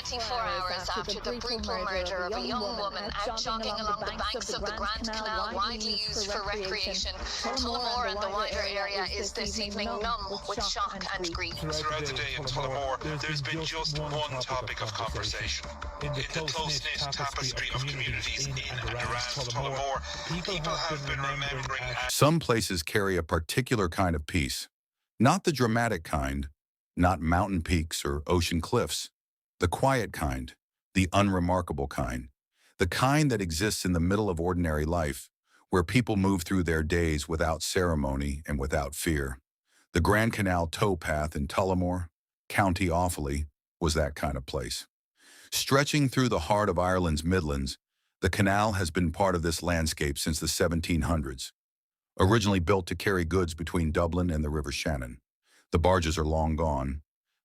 24 hours after the brutal murder of a young woman out jogging along the banks of the Grand Canal, widely used for recreation, Tullamore and the wider area is this evening numb with shock and grief. Throughout the day in Tullamore, there's been just one topic of conversation. In the close-knit tapestry of communities in and around Tullamore, people have been remembering. Some places carry a particular kind of peace, not the dramatic kind, not mountain peaks or ocean cliffs, the quiet kind, the unremarkable kind, the kind that exists in the middle of ordinary life, where people move through their days without ceremony and without fear. The Grand Canal towpath in Tullamore, County Offaly, was that kind of place. Stretching through the heart of Ireland's Midlands, the canal has been part of this landscape since the 1700s. Originally built to carry goods between Dublin and the River Shannon, the barges are long gone,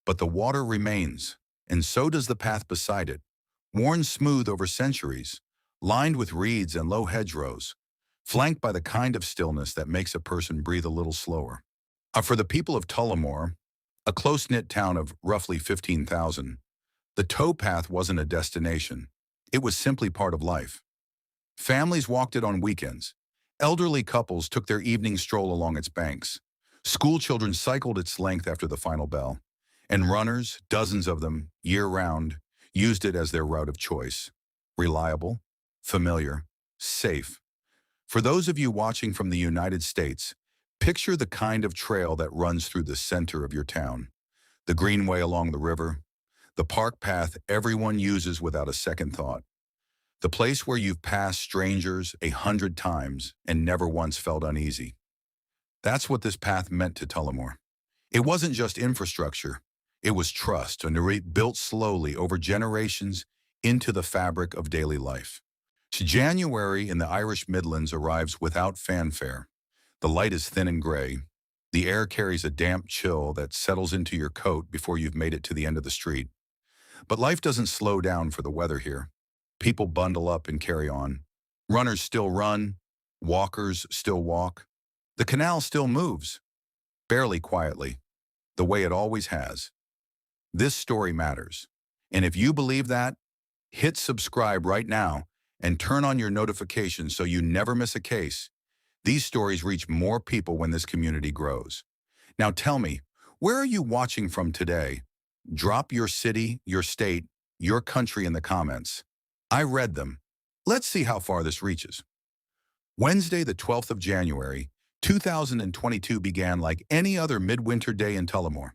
but the water remains, and so does the path beside it, worn smooth over centuries, lined with reeds and low hedgerows, flanked by the kind of stillness that makes a person breathe a little slower. For the people of Tullamore, a close-knit town of roughly 15,000, the towpath wasn't a destination. It was simply part of life. Families walked it on weekends. Elderly couples took their evening stroll along its banks. School children cycled its length after the final bell. And runners, dozens of them, year-round, used it as their route of choice. Reliable, familiar, safe. For those of you watching from the United States, picture the kind of trail that runs through the center of your town. The greenway along the river, the park path everyone uses without a second thought. The place where you've passed strangers 100 times and never once felt uneasy. That's what this path meant to Tullamore. It wasn't just infrastructure. It was trust, and built slowly over generations into the fabric of daily life. January in the Irish Midlands arrives without fanfare. The light is thin and gray. The air carries a damp chill that settles into your coat before you've made it to the end of the street. But life doesn't slow down for the weather here. People bundle up and carry on. Runners still run. Walkers still walk. The canal still moves, barely quietly, the way it always has. This story matters. And if you believe that, hit subscribe right now and turn on your notifications so you never miss a case. These stories reach more people when this community grows. Now tell me, where are you watching from today? Drop your city, your state, your country in the comments. I read them. Let's see how far this reaches. Wednesday, the 12th of January, 2022 began like any other midwinter day in Tullamore.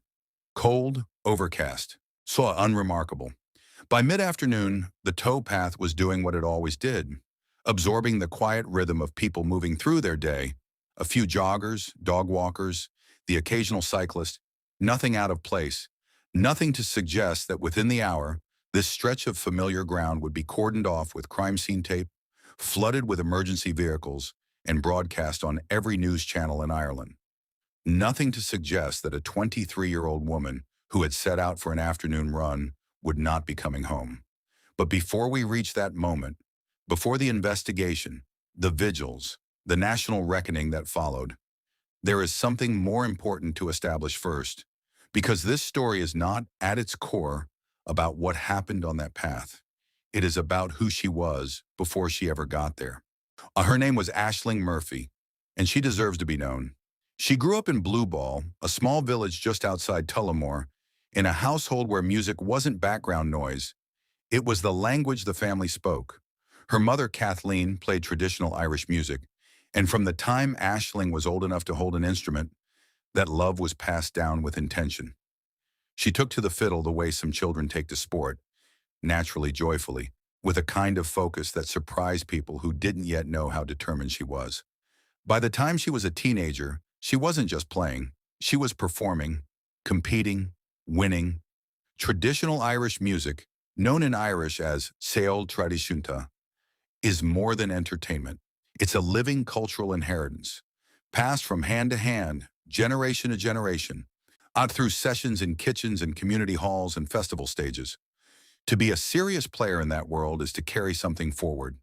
Cold, overcast, so unremarkable. By mid-afternoon, the towpath was doing what it always did, absorbing the quiet rhythm of people moving through their day, a few joggers, dog walkers, the occasional cyclist, nothing out of place, nothing to suggest that within the hour, this stretch of familiar ground would be cordoned off with crime scene tape, flooded with emergency vehicles, and broadcast on every news channel in Ireland. Nothing to suggest that a 23-year-old woman who had set out for an afternoon run would not be coming home. But before we reach that moment, before the investigation, the vigils, the national reckoning that followed, there is something more important to establish first, because this story is not, at its core, about what happened on that path. It is about who she was before she ever got there. Her name was Aisling Murphy, and she deserves to be known. She grew up in Blueball, a small village just outside Tullamore, in a household where music wasn't background noise. It was the language the family spoke. Her mother, Kathleen, played traditional Irish music, and from the time Aisling was old enough to hold an instrument, that love was passed down with intention. She took to the fiddle the way some children take to sport, naturally, joyfully, with a kind of focus that surprised people who didn't yet know how determined she was. By the time she was a teenager, she wasn't just playing, she was performing, competing, winning. Traditional Irish music, known in Irish as Seol Tradiisiúnta, is more than entertainment. It's a living cultural inheritance, passed from hand to hand, generation to generation, out through sessions in kitchens and community halls and festival stages. To be a serious player in that world is to carry something forward.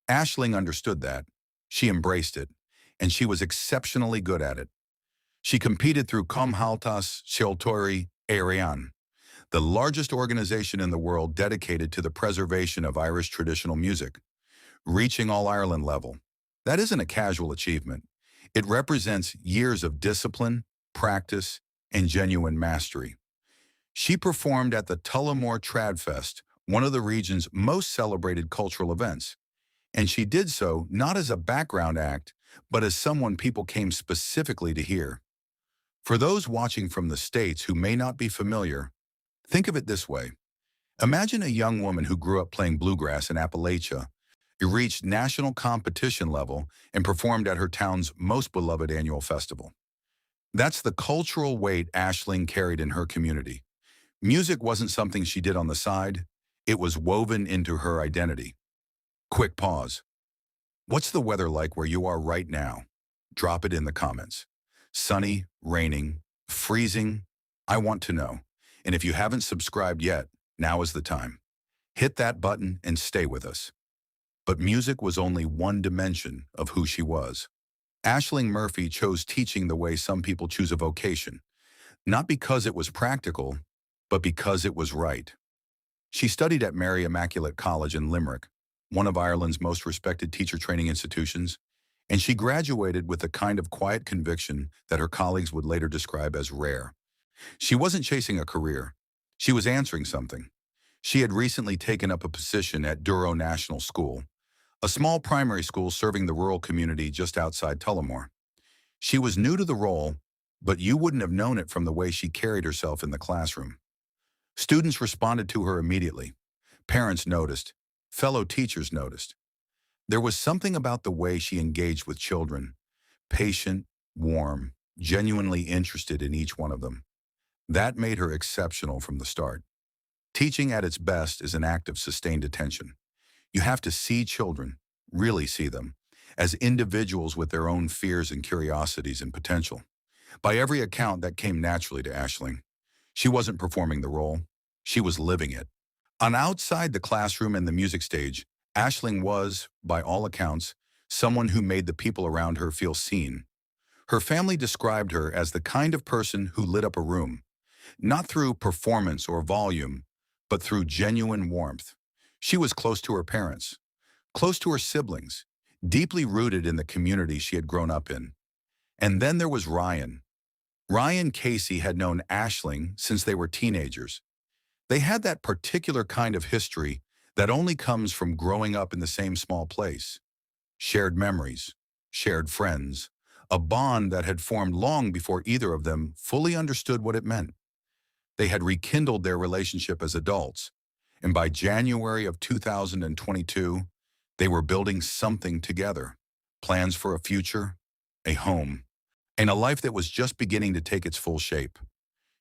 Aisling understood that. She embraced it, and she was exceptionally good at it. She competed through Comhaltas Seoltóirí Éireann, the largest organization in the world dedicated to the preservation of Irish traditional music, reaching All-Ireland level. That isn't a casual achievement. It represents years of discipline, practice, and genuine mastery. She performed at the Tullamore Tradfest, one of the region's most celebrated cultural events. And she did so not as a background act, but as someone people came specifically to hear. For those watching from the States who may not be familiar, think of it this way. Imagine a young woman who grew up playing bluegrass in Appalachia, who reached national competition level and performed at her town's most beloved annual festival. That's the cultural weight Aisling carried in her community. Music wasn't something she did on the side, it was woven into her identity. Quick pause. What's the weather like where you are right now? Drop it in the comments. Sunny, raining, freezing? I want to know. And if you haven't subscribed yet, now is the time. Hit that button and stay with us. But music was only one dimension of who she was. Aisling Murphy chose teaching the way some people choose a vocation, not because it was practical, but because it was right. She studied at Mary Immaculate College in Limerick, one of Ireland's most respected teacher training institutions, and she graduated with a kind of quiet conviction that her colleagues would later describe as rare. She wasn't chasing a career. She was answering something. She had recently taken up a position at Douro National School, a small primary school serving the rural community just outside Tullamore. She was new to the role, but you wouldn't have known it from the way she carried herself in the classroom. Students responded to her immediately. Parents noticed. Fellow teachers noticed. There was something about the way she engaged with children, patient, warm, genuinely interested in each one of them. That made her exceptional from the start. Teaching at its best is an act of sustained attention. You have to see children, really see them, as individuals with their own fears and curiosities and potential. By every account, that came naturally to Aisling. She wasn't performing the role, she was living it. On outside the classroom and the music stage, Aisling was, by all accounts, someone who made the people around her feel seen. Her family described her as the kind of person who lit up a room, not through performance or volume, but through genuine warmth. She was close to her parents, close to her siblings, deeply rooted in the community she had grown up in. And then there was Ryan. Ryan Casey had known Aisling since they were teenagers. They had that particular kind of history that only comes from growing up in the same small place. Shared memories, shared friends, a bond that had formed long before either of them fully understood what it meant. They had rekindled their relationship as adults, and by January of 2022, they were building something together. Plans for a future, a home, and a life that was just beginning to take its full shape.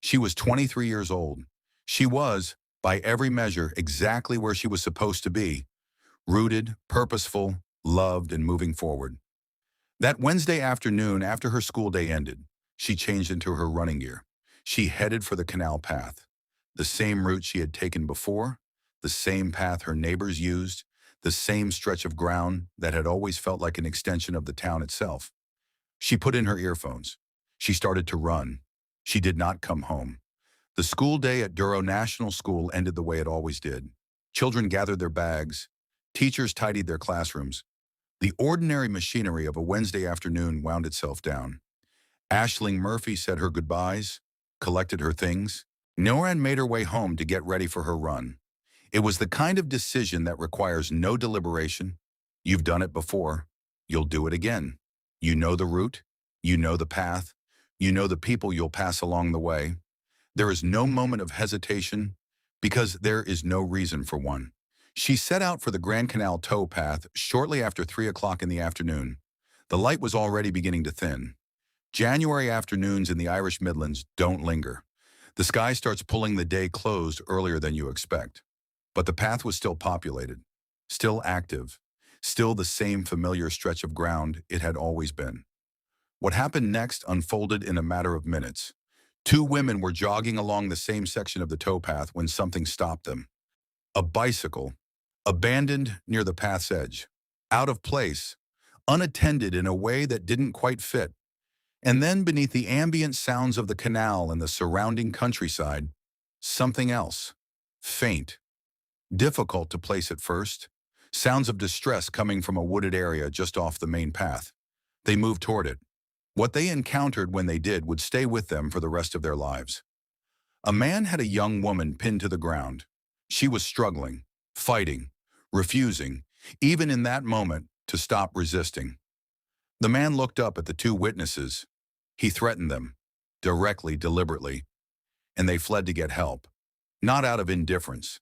She was 23 years old. She was, by every measure, exactly where she was supposed to be, rooted, purposeful, loved, and moving forward. That Wednesday afternoon after her school day ended, she changed into her running gear. She headed for the canal path, the same route she had taken before, the same path her neighbors used, the same stretch of ground that had always felt like an extension of the town itself. She put in her earphones. She started to run. She did not come home. The school day at Douro National School ended the way it always did. Children gathered their bags. Teachers tidied their classrooms. The ordinary machinery of a Wednesday afternoon wound itself down. Aisling Murphy said her goodbyes, collected her things. Noran made her way home to get ready for her run. It was the kind of decision that requires no deliberation. You've done it before. You'll do it again. You know the route. You know the path. You know the people you'll pass along the way. There is no moment of hesitation because there is no reason for one. She set out for the Grand Canal towpath shortly after 3 o'clock in the afternoon. The light was already beginning to thin. January afternoons in the Irish Midlands don't linger. The sky starts pulling the day closed earlier than you expect. But the path was still populated, still active, still the same familiar stretch of ground it had always been. What happened next unfolded in a matter of minutes. 2 women were jogging along the same section of the towpath when something stopped them. A bicycle, abandoned near the path's edge, out of place, unattended in a way that didn't quite fit. And then beneath the ambient sounds of the canal and the surrounding countryside, something else. Faint. Difficult to place at first. Sounds of distress coming from a wooded area just off the main path. They moved toward it. What they encountered when they did would stay with them for the rest of their lives. A man had a young woman pinned to the ground. She was struggling, fighting, refusing, even in that moment, to stop resisting. The man looked up at the two witnesses. He threatened them, directly, deliberately, and they fled to get help. Not out of indifference,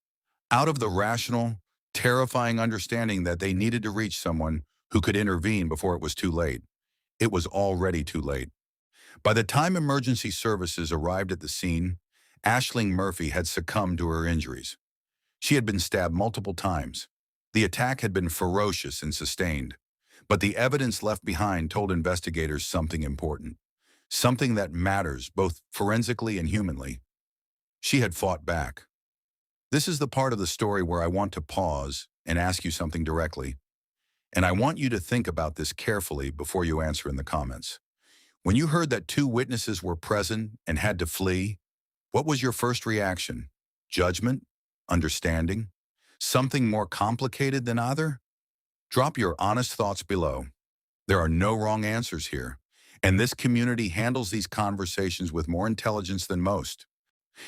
out of the rational, terrifying understanding that they needed to reach someone who could intervene before it was too late. It was already too late. By the time emergency services arrived at the scene, Aisling Murphy had succumbed to her injuries. She had been stabbed multiple times. The attack had been ferocious and sustained, but the evidence left behind told investigators something important, something that matters both forensically and humanly. She had fought back. This is the part of the story where I want to pause and ask you something directly. And I want you to think about this carefully before you answer in the comments. When you heard that two witnesses were present and had to flee, what was your first reaction? Judgment? Understanding? Something more complicated than either? Drop your honest thoughts below. There are no wrong answers here, and this community handles these conversations with more intelligence than most.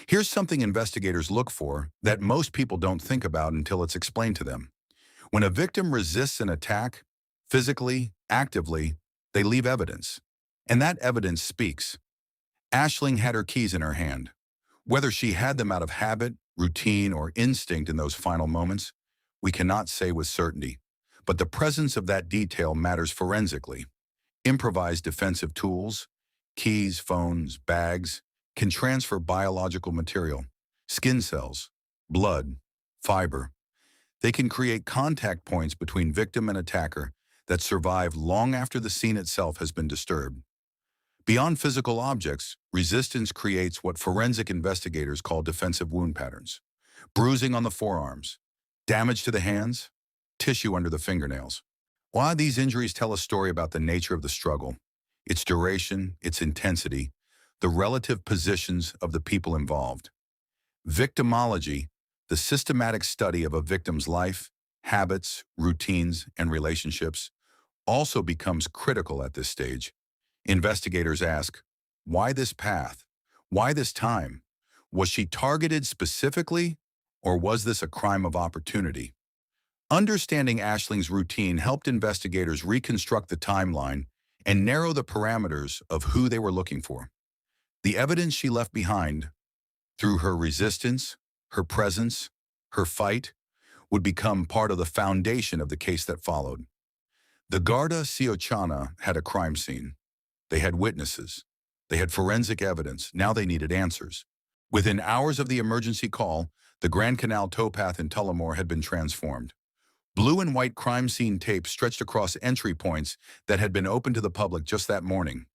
Here's something investigators look for that most people don't think about until it's explained to them. When a victim resists an attack, physically, actively, they leave evidence. And that evidence speaks. Aisling had her keys in her hand. Whether she had them out of habit, routine, or instinct in those final moments, we cannot say with certainty. But the presence of that detail matters forensically. Improvised defensive tools, keys, phones, bags, can transfer biological material, skin cells, blood, fiber. They can create contact points between victim and attacker that survive long after the scene itself has been disturbed. Beyond physical objects, resistance creates what forensic investigators call defensive wound patterns. Bruising on the forearms, damage to the hands, tissue under the fingernails. Why these injuries tell a story about the nature of the struggle, its duration, its intensity, the relative positions of the people involved. Victimology, the systematic study of a victim's life, habits, routines, and relationships, also becomes critical at this stage. Investigators ask, why this path? Why this time? Was she targeted specifically, or was this a crime of opportunity? Understanding Aisling's routine helped investigators reconstruct the timeline and narrow the parameters of who they were looking for. The evidence she left behind, through her resistance, her presence, her fight, would become part of the foundation of the case that followed. The Garda Síochána had a crime scene. They had witnesses. They had forensic evidence. Now they needed answers. Within hours of the emergency call, the Grand Canal towpath in Tullamore had been transformed. Blue and white crime scene tape stretched across entry points that had been open to the public just that morning.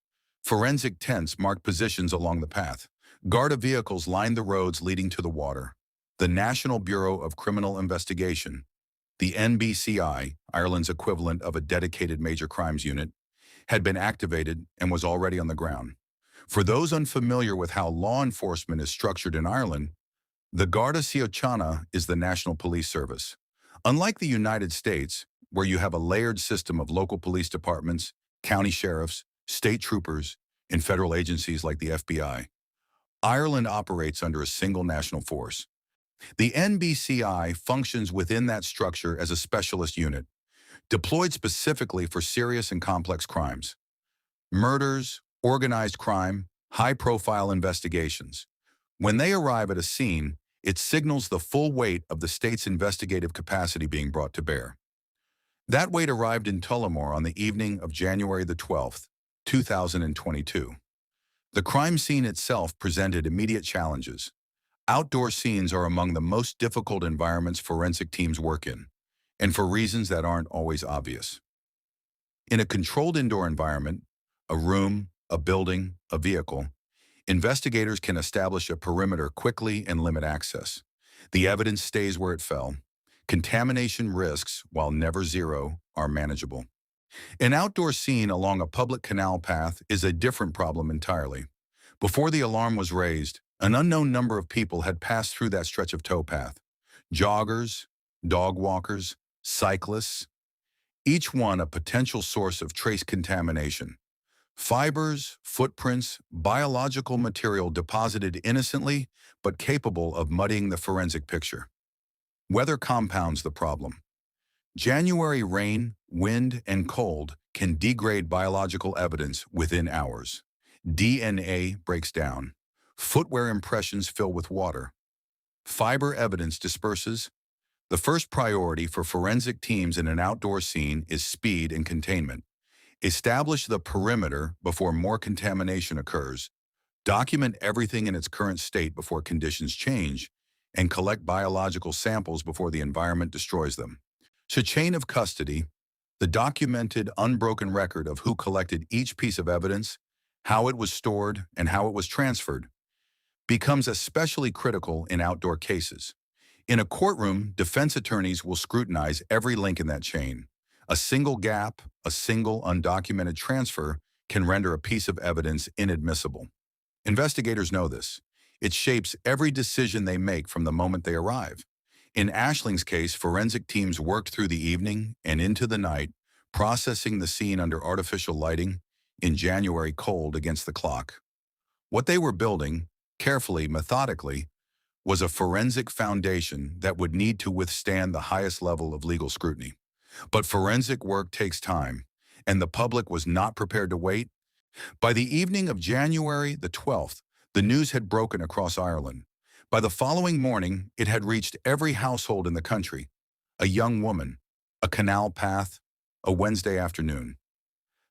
Forensic tents marked positions along the path. Garda vehicles lined the roads leading to the water. The National Bureau of Criminal Investigation, the NBCI, Ireland's equivalent of a dedicated major crimes unit, had been activated and was already on the ground. For those unfamiliar with how law enforcement is structured in Ireland, the Garda Síochána is the National Police Service. Unlike the United States, where you have a layered system of local police departments, county sheriffs, state troopers, and federal agencies like the FBI, Ireland operates under a single national force. The NBCI functions within that structure as a specialist unit, deployed specifically for serious and complex crimes. Murders, organized crime, high-profile investigations. When they arrive at a scene, it signals the full weight of the state's investigative capacity being brought to bear. That weight arrived in Tullamore on the evening of January the 12th, 2022. The crime scene itself presented immediate challenges. Outdoor scenes are among the most difficult environments forensic teams work in, and for reasons that aren't always obvious. In a controlled indoor environment, a room, a building, a vehicle, investigators can establish a perimeter quickly and limit access. The evidence stays where it fell. Contamination risks, while never zero, are manageable. An outdoor scene along a public canal path is a different problem entirely. Before the alarm was raised, An unknown number of people had passed through that stretch of towpath. Joggers, dog walkers, cyclists, each one a potential source of trace contamination. Fibers, footprints, biological material deposited innocently but capable of muddying the forensic picture. Weather compounds the problem. January rain, wind, and cold can degrade biological evidence within hours. DNA breaks down. Footwear impressions fill with water. Fiber evidence disperses. The first priority for forensic teams in an outdoor scene is speed and containment. Establish the perimeter before more contamination occurs. Document everything in its current state before conditions change, and collect biological samples before the environment destroys them. So chain of custody, the documented, unbroken record of who collected each piece of evidence, how it was stored, and how it was transferred, becomes especially critical in outdoor cases. In a courtroom, defense attorneys will scrutinize every link in that chain. A single gap, a single undocumented transfer can render a piece of evidence inadmissible. Investigators know this. It shapes every decision they make from the moment they arrive. In Ashling's case, forensic teams worked through the evening and into the night, processing the scene under artificial lighting in January cold against the clock. What they were building, carefully, methodically, was a forensic foundation that would need to withstand the highest level of legal scrutiny. But forensic work takes time, and the public was not prepared to wait. By the evening of January the 12th, the news had broken across Ireland. By the following morning, it had reached every household in the country. A young woman, a canal path, a Wednesday afternoon.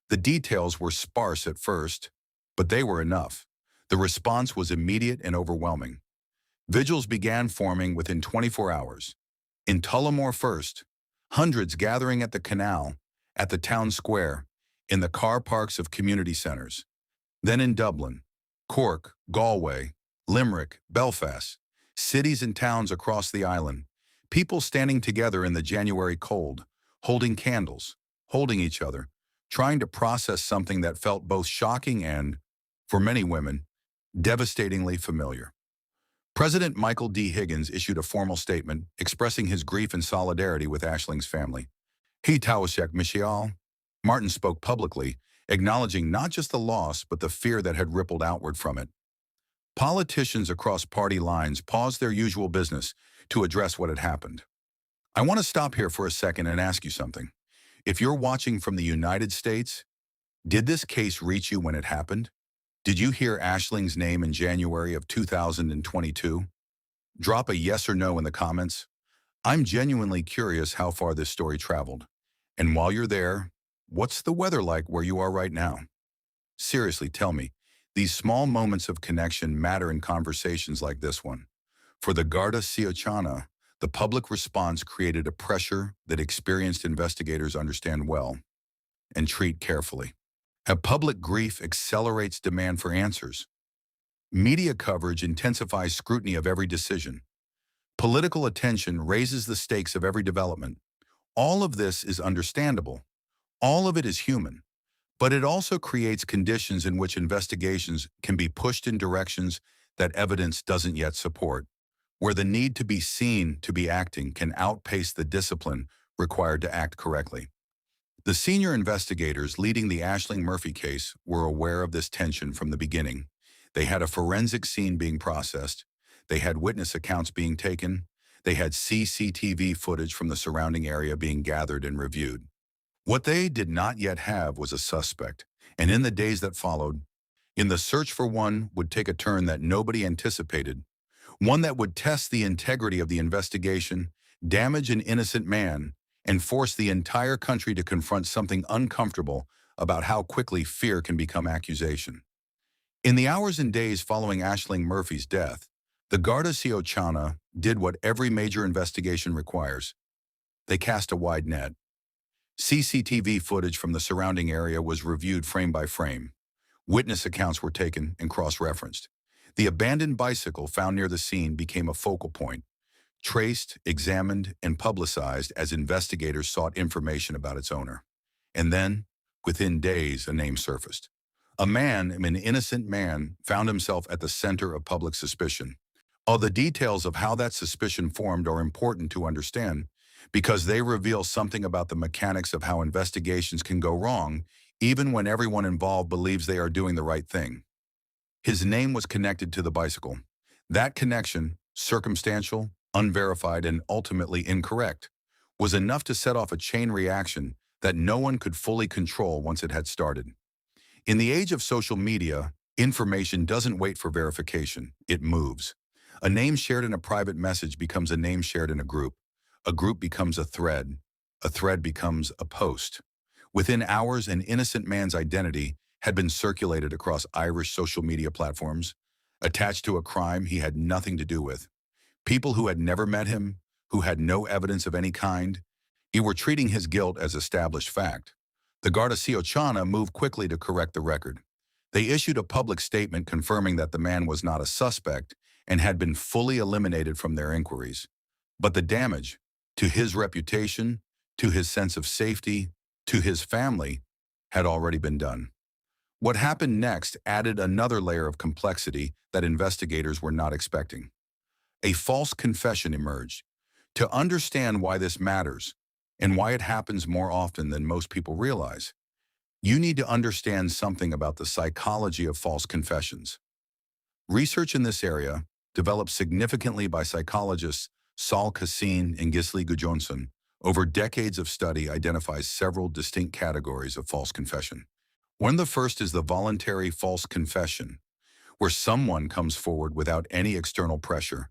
The details were sparse at first, but they were enough. The response was immediate and overwhelming. Vigils began forming within 24 hours. In Tullamore first, hundreds gathering at the canal, at the town square, in the car parks of community centres. Then in Dublin, Cork, Galway, Limerick, Belfast, cities and towns across the island, people standing together in the January cold, holding candles, holding each other, trying to process something that felt both shocking and, for many women, devastatingly familiar. President Michael D. Higgins issued a formal statement expressing his grief and solidarity with Ashling's family. He Taoiseach Michel Martin spoke publicly, acknowledging not just the loss but the fear that had rippled outward from it. Politicians across party lines paused their usual business to address what had happened. I want to stop here for a second and ask you something. If you're watching from the United States, did this case reach you when it happened? Did you hear Ashling's name in January of 2022? Drop a yes or no in the comments. I'm genuinely curious how far this story traveled. And while you're there, what's the weather like where you are right now? Seriously, tell me, these small moments of connection matter in conversations like this one. For the Garda Síochána, the public response created a pressure that experienced investigators understand well and treat carefully. A public grief accelerates demand for answers. Media coverage intensifies scrutiny of every decision. Political attention raises the stakes of every development. All of this is understandable. All of it is human. But it also creates conditions in which investigations can be pushed in directions that evidence doesn't yet support, where the need to be seen to be acting can outpace the discipline required to act correctly. The senior investigators leading the Ashling Murphy case were aware of this tension from the beginning. They had a forensic scene being processed. They had witness accounts being taken. They had CCTV footage from the surrounding area being gathered and reviewed. What they did not yet have was a suspect, and in the days that followed, the search for one would take a turn that nobody anticipated, one that would test the integrity of the investigation, damage an innocent man, and force the entire country to confront something uncomfortable about how quickly fear can become accusation. In the hours and days following Ashling Murphy's death, the Garda Síochána did what every major investigation requires. They cast a wide net. CCTV footage from the surrounding area was reviewed frame by frame. Witness accounts were taken and cross-referenced. The abandoned bicycle found near the scene became a focal point, traced, examined, and publicized as investigators sought information about its owner. And then, within days, a name surfaced. An innocent man, found himself at the center of public suspicion. All the details of how that suspicion formed are important to understand because they reveal something about the mechanics of how investigations can go wrong, even when everyone involved believes they are doing the right thing. His name was connected to the bicycle. That connection, circumstantial, unverified, and ultimately incorrect, was enough to set off a chain reaction that no one could fully control once it had started. In the age of social media, information doesn't wait for verification, it moves. A name shared in a private message becomes a name shared in a group becomes a thread becomes a post. Within hours, an innocent man's identity had been circulated across Irish social media platforms, attached to a crime he had nothing to do with. People who had never met him, who had no evidence of any kind, were treating his guilt as established fact. The Garda Síochána moved quickly to correct the record. They issued a public statement confirming that the man was not a suspect and had been fully eliminated from their inquiries. But the damage to his reputation, to his sense of safety, to his family, had already been done. What happened next added another layer of complexity that investigators were not expecting. A false confession emerged. To understand why this matters, and why it happens more often than most people realize, you need to understand something about the psychology of false confessions. Research in this area, developed significantly by psychologists Saul Kassin and Gisli Gudjonsson, over decades of study identifies several distinct categories of false confession. One of the first is the voluntary false confession, where someone comes forward without any external pressure,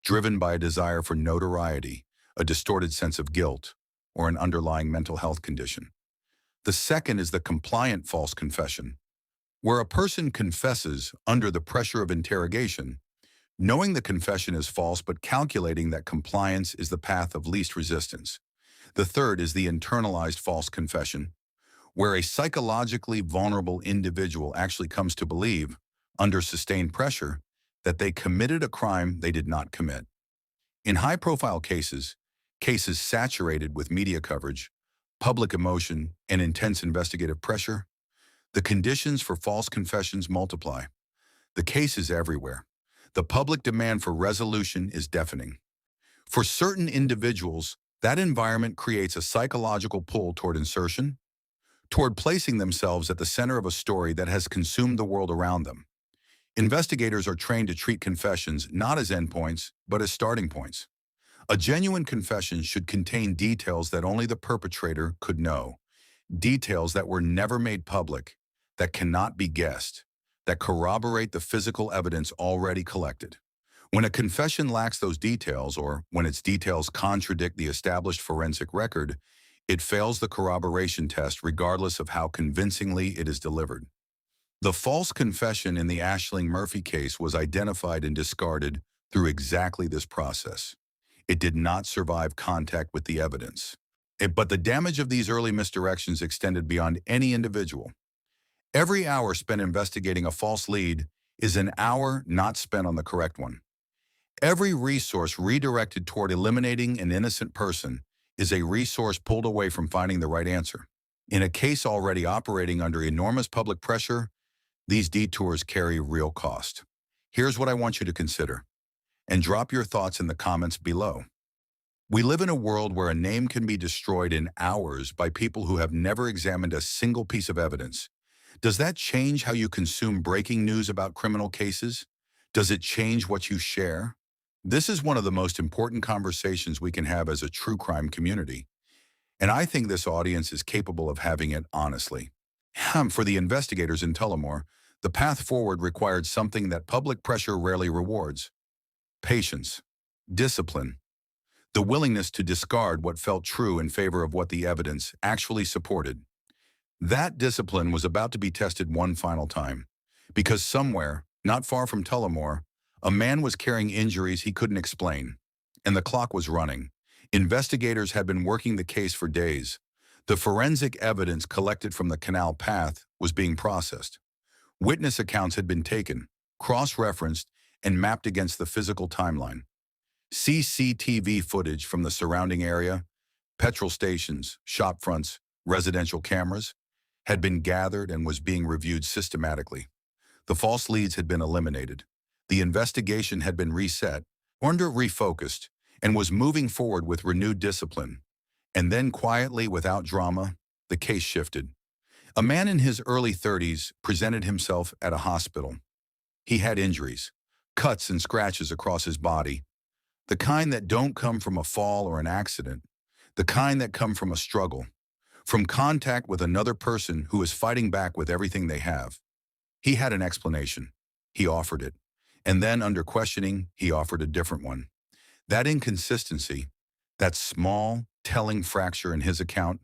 driven by a desire for notoriety, a distorted sense of guilt, or an underlying mental health condition. The second is the compliant false confession, where a person confesses under the pressure of interrogation, knowing the confession is false but calculating that compliance is the path of least resistance. The third is the internalized false confession, where a psychologically vulnerable individual actually comes to believe, under sustained pressure, that they committed a crime they did not commit. In high-profile cases saturated with media coverage, public emotion, and intense investigative pressure, the conditions for false confessions multiply. The case is everywhere. The public demand for resolution is deafening. For certain individuals, that environment creates a psychological pull toward insertion, toward placing themselves at the center of a story that has consumed the world around them. Investigators are trained to treat confessions not as endpoints, but as starting points. A genuine confession should contain details that only the perpetrator could know, details that were never made public, that cannot be guessed, that corroborate the physical evidence already collected. When a confession lacks those details, or when its details contradict the established forensic record, it fails the corroboration test regardless of how convincingly it is delivered. The false confession in the Aisling Murphy case was identified and discarded through exactly this process. It did not survive contact with the evidence. But the damage of these early misdirections extended beyond any individual. Every hour spent investigating a false lead is an hour not spent on the correct one. Every resource redirected toward eliminating an innocent person is a resource pulled away from finding the right answer. In a case already operating under enormous public pressure, these detours carry real cost. Here's what I want you to consider, and drop your thoughts in the comments below. We live in a world where a name can be destroyed in hours by people who have never examined a single piece of evidence. Does that change how you consume breaking news about criminal cases? Does it change what you share? This is one of the most important conversations we can have as a true crime community. And I think this audience is capable of having it honestly. For the investigators in Tullamore, the path forward required something that public pressure rarely rewards: patience, discipline, the willingness to discard what felt true in favor of what the evidence actually supported. That discipline was about to be tested one final time, because somewhere, not far from Tullamore, a man was carrying injuries he couldn't explain, and the clock was running. Investigators had been working the case for days. The forensic evidence collected from the canal path was being processed. Witness accounts had been taken, cross-referenced, and mapped against the physical timeline. CCTV footage from the surrounding area, petrol stations, shop fronts, residential cameras, had been gathered and was being reviewed systematically. The false leads had been eliminated. The investigation had been reset, or refocused, and was moving forward with renewed discipline. And then quietly, without drama, the case shifted. A man in his early 30s presented himself at a hospital. He had injuries, cuts and scratches across his body, the kind that don't come from a fall or an accident, the kind that come from a struggle, from contact with another person who is fighting back with everything they have. He had an explanation. He offered it. And then, under questioning, he offered a different one. That inconsistency, that small, telling fracture in his account,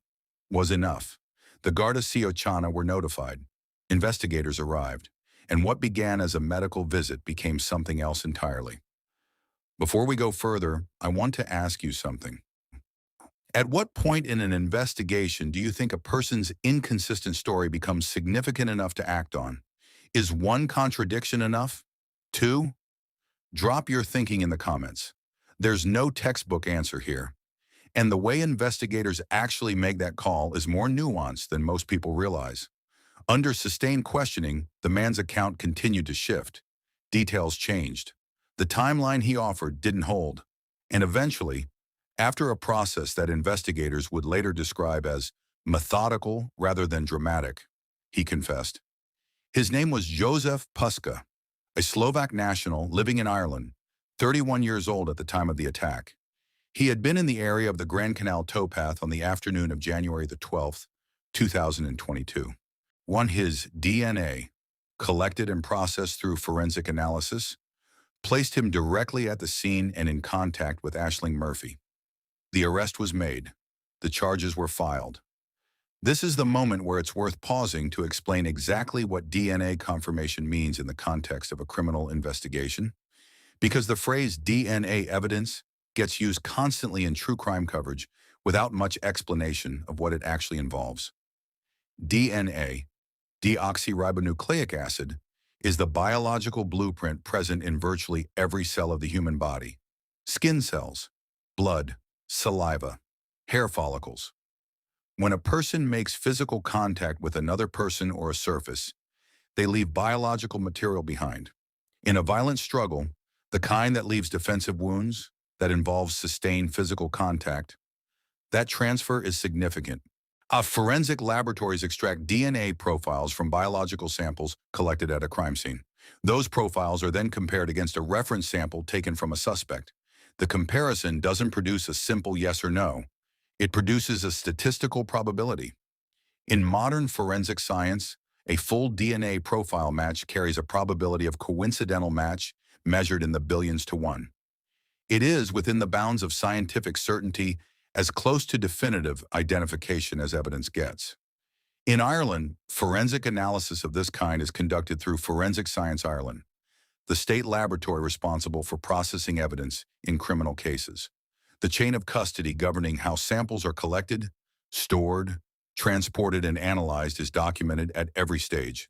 was enough. The Garda Síochána were notified. Investigators arrived. And what began as a medical visit became something else entirely. Before we go further, I want to ask you something. At what point in an investigation do you think a person's inconsistent story becomes significant enough to act on? Is one contradiction enough? Two? Drop your thinking in the comments. There's no textbook answer here. And the way investigators actually make that call is more nuanced than most people realize. Under sustained questioning, the man's account continued to shift. Details changed. The timeline he offered didn't hold. And eventually, after a process that investigators would later describe as methodical rather than dramatic, he confessed. His name was Jozef Puska, a Slovak national living in Ireland, 31 years old at the time of the attack. He had been in the area of the Grand Canal towpath on the afternoon of January the 12th, 2022. His DNA, collected and processed through forensic analysis, placed him directly at the scene and in contact with Aisling Murphy. The arrest was made. The charges were filed. This is the moment where it's worth pausing to explain exactly what DNA confirmation means in the context of a criminal investigation, because the phrase DNA evidence gets used constantly in true crime coverage without much explanation of what it actually involves. DNA, deoxyribonucleic acid, is the biological blueprint present in virtually every cell of the human body. Skin cells, blood, saliva, hair follicles. When a person makes physical contact with another person or a surface, they leave biological material behind. In a violent struggle, the kind that leaves defensive wounds, that involves sustained physical contact, that transfer is significant. Forensic laboratories extract DNA profiles from biological samples collected at a crime scene. Those profiles are then compared against a reference sample taken from a suspect. The comparison doesn't produce a simple yes or no. It produces a statistical probability. In modern forensic science, a full DNA profile match carries a probability of coincidental match measured in the billions to one. It is, within the bounds of scientific certainty, as close to definitive identification as evidence gets. In Ireland, forensic analysis of this kind is conducted through Forensic Science Ireland, the state laboratory responsible for processing evidence in criminal cases. The chain of custody governing how samples are collected, stored, transported, and analyzed is documented at every stage.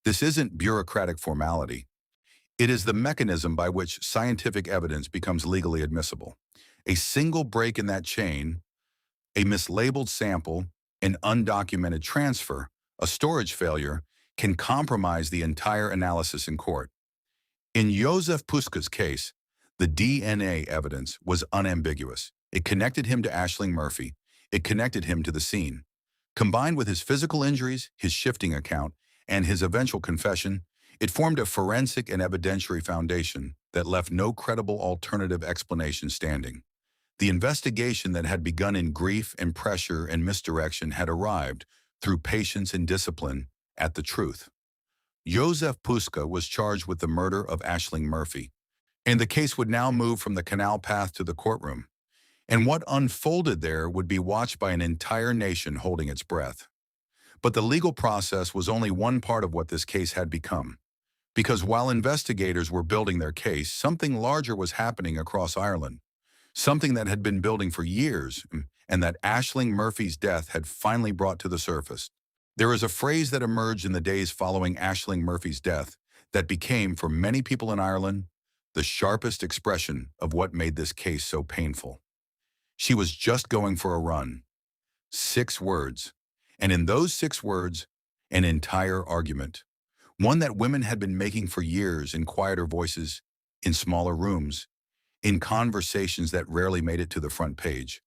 This isn't bureaucratic formality. It is the mechanism by which scientific evidence becomes legally admissible. A single break in that chain, a mislabeled sample, an undocumented transfer, a storage failure, can compromise the entire analysis in court. In Jozef Puska's case, the DNA evidence was unambiguous. It connected him to Aisling Murphy. It connected him to the scene. Combined with his physical injuries, his shifting account, and his eventual confession, it formed a forensic and evidentiary foundation that left no credible alternative explanation standing. The investigation that had begun in grief and pressure and misdirection had arrived, through patience and discipline, at the truth. Jozef Puska was charged with the murder of Aisling Murphy, and the case would now move from the canal path to the courtroom. And what unfolded there would be watched by an entire nation holding its breath. But the legal process was only one part of what this case had become. Because while investigators were building their case, something larger was happening across Ireland. Something that had been building for years, and that Aisling Murphy's death had finally brought to the surface. There is a phrase that emerged in the days following Aisling Murphy's death that became, for many people in Ireland, the sharpest expression of what made this case so painful. She was just going for a run. 6 words. And in those 6 words, an entire argument. One that women had been making for years in quieter voices, in smaller rooms, in conversations that rarely made it to the front page.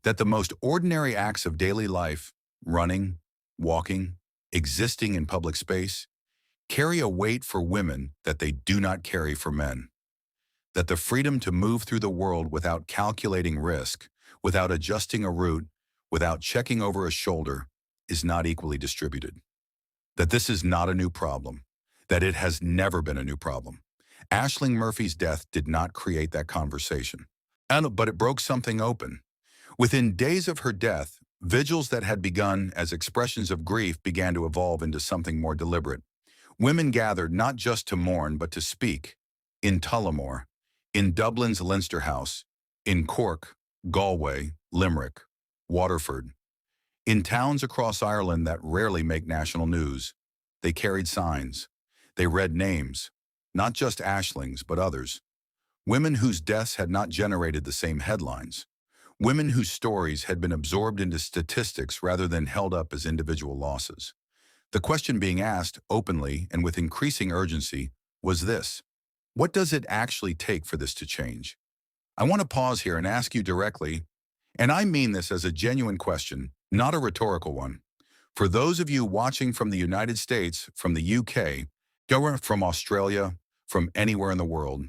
That the most ordinary acts of daily life, running, walking, existing in public space, carry a weight for women that they do not carry for men. That the freedom to move through the world without calculating risk, without adjusting a route, without checking over a shoulder, is not equally distributed. That this is not a new problem, that it has never been a new problem. Aisling Murphy's death did not create that conversation, but it broke something open. Within days of her death, vigils that had begun as expressions of grief began to evolve into something more deliberate. Women gathered not just to mourn, but to speak. In Tullamore, in Dublin's Leinster House, in Cork, Galway, Limerick, Waterford. In towns across Ireland that rarely make national news, they carried signs. They read names, not just Aisling's, but others. Women whose deaths had not generated the same headlines. Women whose stories had been absorbed into statistics rather than held up as individual losses. The question being asked, openly and with increasing urgency, was this: what does it actually take for this to change? I want to pause here and ask you directly, and I mean this as a genuine question, not a rhetorical one. For those of you watching from the United States, from the UK, from Australia, from anywhere in the world,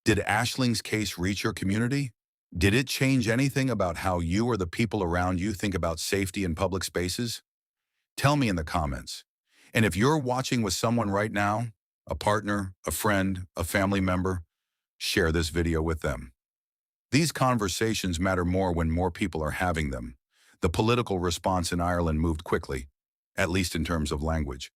did Aisling's case reach your community? Did it change anything about how you or the people around you think about safety in public spaces? Tell me in the comments. And if you're watching with someone right now, a partner, a friend, a family member, share this video with them. These conversations matter more when more people are having them. The political response in Ireland moved quickly, at least in terms of language.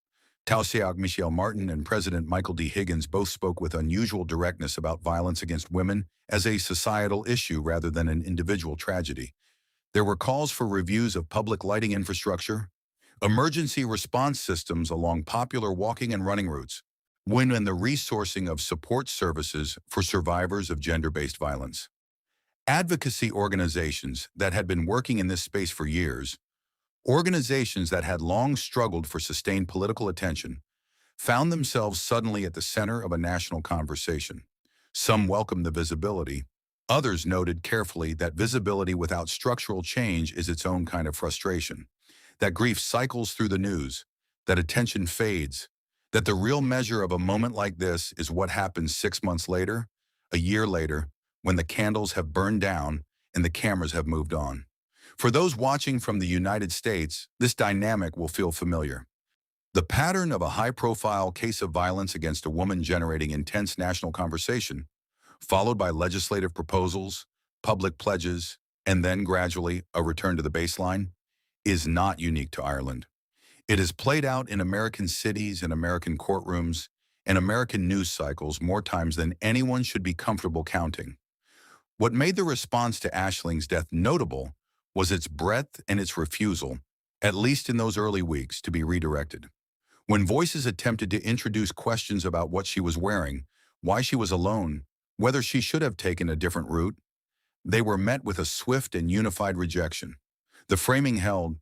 Taoiseach Michelle Martin and President Michael D. Higgins both spoke with unusual directness about violence against women as a societal issue rather than an individual tragedy. There were calls for reviews of public lighting infrastructure, emergency response systems along popular walking and running routes, and the resourcing of support services for survivors of gender-based violence. Advocacy organizations that had been working in this space for years, organizations that had long struggled for sustained political attention, found themselves suddenly at the center of a national conversation. Some welcomed the visibility. Others noted carefully that visibility without structural change is its own kind of frustration, that grief cycles through the news, that attention fades, that the real measure of a moment like this is what happens 6 months later, a year later, when the candles have burned down and the cameras have moved on. For those watching from the United States, this dynamic will feel familiar. The pattern of a high-profile case of violence against a woman generating intense national conversation, followed by legislative proposals, public pledges, and then gradually a return to the baseline, is not unique to Ireland. It is played out in American cities and American courtrooms and American news cycles more times than anyone should be comfortable counting. What made the response to Aisling's death notable was its breadth and its refusal, at least in those early weeks, to be redirected. When voices attempted to introduce questions about what she was wearing, why she was alone, whether she should have taken a different route, they were met with a swift and unified rejection. The framing held,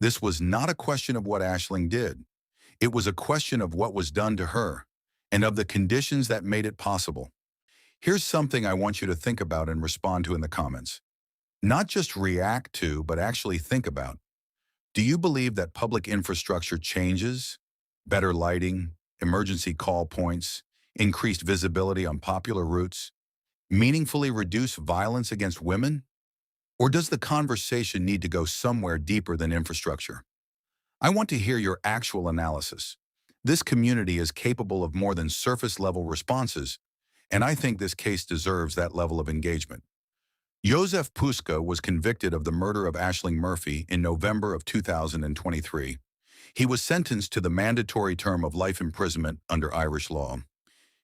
this was not a question of what Aisling did. It was a question of what was done to her and of the conditions that made it possible. Here's something I want you to think about and respond to in the comments. Not just react to, but actually think about. Do you believe that public infrastructure changes, better lighting, emergency call points, increased visibility on popular routes, meaningfully reduce violence against women? Or does the conversation need to go somewhere deeper than infrastructure? I want to hear your actual analysis. This community is capable of more than surface-level responses, and I think this case deserves that level of engagement. Jozef Puska was convicted of the murder of Aisling Murphy in November of 2023. He was sentenced to the mandatory term of life imprisonment under Irish law.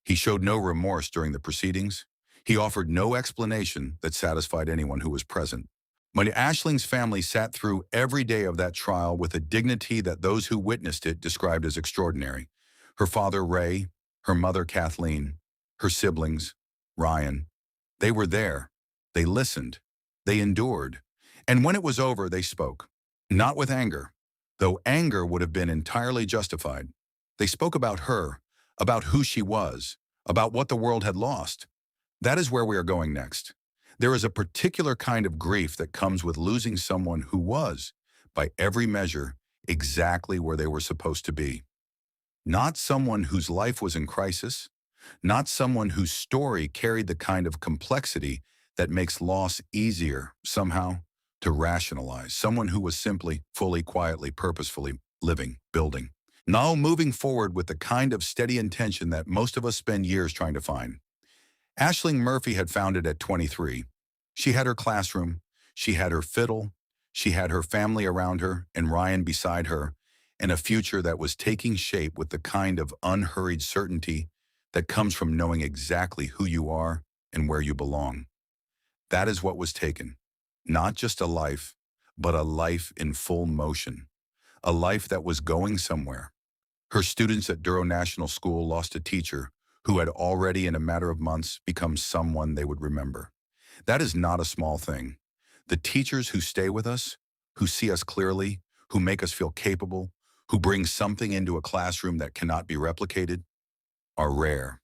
He showed no remorse during the proceedings. He offered no explanation that satisfied anyone who was present. But Aisling's family sat through every day of that trial with a dignity that those who witnessed it described as extraordinary. Her father, Ray, her mother, Kathleen, her siblings, Ryan, they were there. They listened. They endured. And when it was over, they spoke. Not with anger, though anger would have been entirely justified. They spoke about her, about who she was, about what the world had lost. That is where we are going next. There is a particular kind of grief that comes with losing someone who was, by every measure, exactly where they were supposed to be. Not someone whose life was in crisis, not someone whose story carried the kind of complexity that makes loss easier, somehow, to rationalize. Someone who was simply, fully, quietly, purposefully living, building. Now moving forward with the kind of steady intention that most of us spend years trying to find. Aisling Murphy had found it at 23. She had her classroom, she had her fiddle, she had her family around her and Ryan beside her, and a future that was taking shape with the kind of unhurried certainty that comes from knowing exactly who you are and where you belong. That is what was taken. Not just a life, but a life in full motion. A life that was going somewhere. Her students at Durrow National School lost a teacher who had already in a matter of months become someone they would remember. That is not a small thing. The teachers who stay with us, who see us clearly, who make us feel capable, who bring something into a classroom that cannot be replicated, are rare.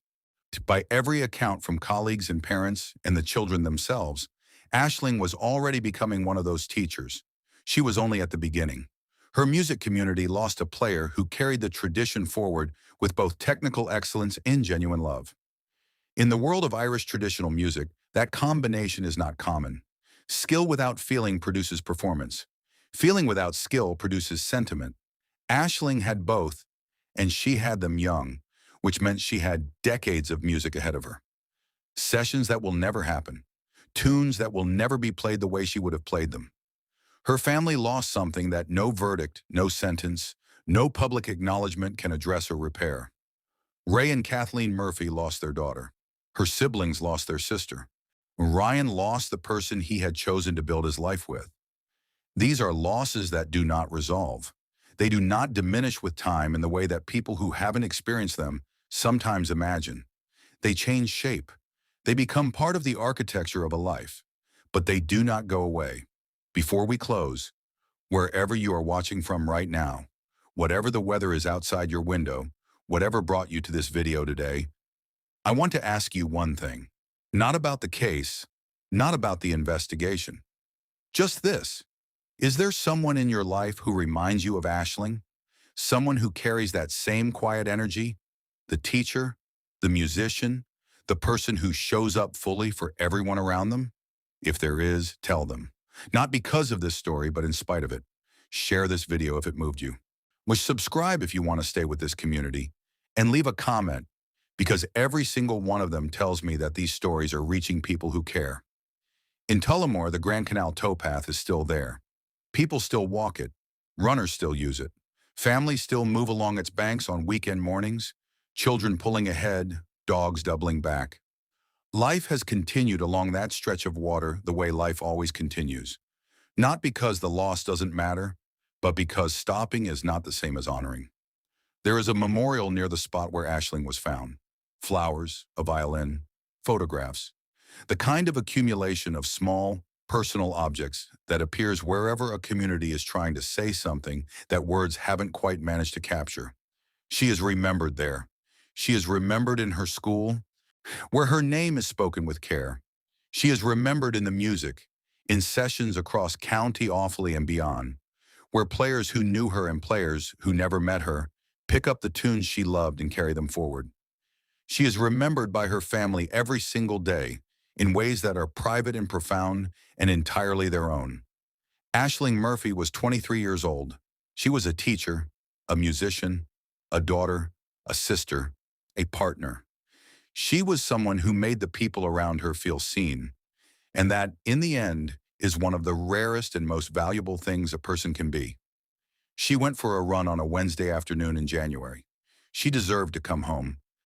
By every account from colleagues and parents and the children themselves, Aisling was already becoming one of those teachers. She was only at the beginning. Her music community lost a player who carried the tradition forward with both technical excellence and genuine love. In the world of Irish traditional music, that combination is not common. Skill without feeling produces performance. Feeling without skill produces sentiment. Aisling had both, and she had them young, which meant she had decades of music ahead of her. Sessions that will never happen. Tunes that will never be played the way she would have played them. Her family lost something that no verdict, no sentence, no public acknowledgement can address or repair. Ray and Kathleen Murphy lost their daughter. Her siblings lost their sister. Ryan lost the person he had chosen to build his life with. These are losses that do not resolve. They do not diminish with time in the way that people who haven't experienced them sometimes imagine. They change shape. They become part of the architecture of a life, but they do not go away. Before we close, wherever you are watching from right now, whatever the weather is outside your window, whatever brought you to this video today, I want to ask you one thing. Not about the case, not about the investigation. Just this. Is there someone in your life who reminds you of Aisling? Someone who carries that same quiet energy? The teacher, the musician, the person who shows up fully for everyone around them? If there is, tell them. Not because of this story, but in spite of it. Share this video if it moved you. Subscribe if you want to stay with this community. And leave a comment, because every single one of them tells me that these stories are reaching people who care. In Tullamore, the Grand Canal towpath is still there. People still walk it. Runners still use it. Families still move along its banks on weekend mornings. Children pulling ahead, dogs doubling back. Life has continued along that stretch of water the way life always continues. Not because the loss doesn't matter, but because stopping is not the same as honoring. There is a memorial near the spot where Aisling was found. Flowers, a violin, photographs. The kind of accumulation of small, personal objects that appears wherever a community is trying to say something that words haven't quite managed to capture. She is remembered there. She is remembered in her school, where her name is spoken with care. She is remembered in the music, in sessions across County Offaly and beyond, where players who knew her and players who never met her pick up the tunes she loved and carry them forward. She is remembered by her family every single day in ways that are private and profound and entirely their own. Aisling Murphy was 23 years old. She was a teacher, a musician, a daughter, a sister, a partner. She was someone who made the people around her feel seen, and that, in the end, is one of the rarest and most valuable things a person can be. She went for a run on a Wednesday afternoon in January. She deserved to come home.